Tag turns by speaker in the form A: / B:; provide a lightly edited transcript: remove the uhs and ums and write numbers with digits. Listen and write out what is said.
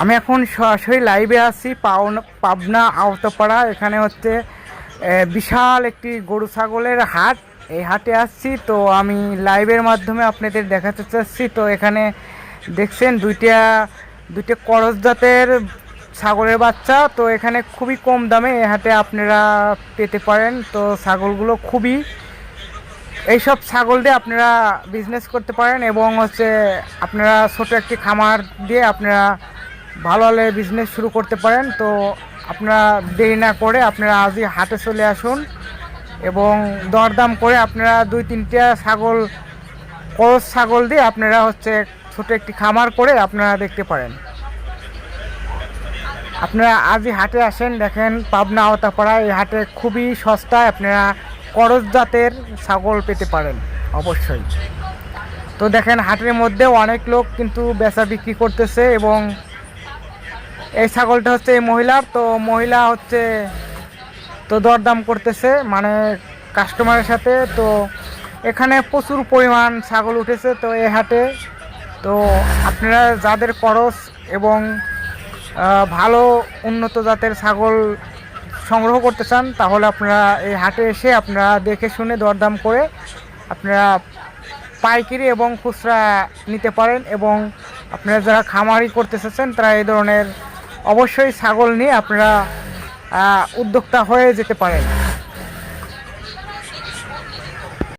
A: আমি এখন সরাসরি লাইভে আছি পাবনা আওতাপাড়া। এখানে হচ্ছে বিশাল একটি গরু ছাগলের হাট। এই হাটে আসছি, তো আমি লাইভের মাধ্যমে আপনাদের দেখাতে চাচ্ছি। তো এখানে দেখছেন দুইটা করস জাতের ছাগলের বাচ্চা। তো এখানে খুবই কম দামে এই হাটে আপনারা পেতে পারেন। তো ছাগলগুলো খুবই, এইসব ছাগল দিয়ে আপনারা বিজনেস করতে পারেন এবং হচ্ছে আপনারা ছোট একটি খামার দিয়ে আপনারা ভালো বিজনেস শুরু করতে পারেন। তো আপনারা দেরি না করে আপনারা আজই হাটে চলে আসুন এবং দরদাম করে আপনারা 2-3টা ক্রস ছাগল দিয়ে আপনারা হচ্ছে ছোট একটি খামার করে আপনারা দেখতে পারেন। আপনারা আজই হাটে আসেন। দেখেন পাবনা আওতাপাড়া এই হাটে খুবই সস্তায় আপনারা করস জাতের ছাগল পেতে পারেন অবশ্যই। তো দেখেন হাটের মধ্যে অনেক লোক কিন্তু বেচা বিক্রি করতেছে এবং এই ছাগলটা হচ্ছে এই মহিলার। তো মহিলা হচ্ছে তো দরদাম করতেছে মানে কাস্টমারের সাথে। তো এখানে প্রচুর পরিমাণ ছাগল উঠেছে তো এই হাটে। তো আপনারা যাদের করস এবং ভালো উন্নত জাতের ছাগল সংগ্রহ করতে চান, তাহলে আপনারা এই হাটে এসে আপনারা দেখে শুনে দরদাম করে আপনারা পাইকারি এবং খুচরা নিতে পারেন। এবং আপনারা যারা খামারি করতে চাচ্ছেন তারা এই ধরনের অবশ্যই ছাগল নিয়ে আপনারা উদ্যোক্তা হয়ে যেতে পারেন।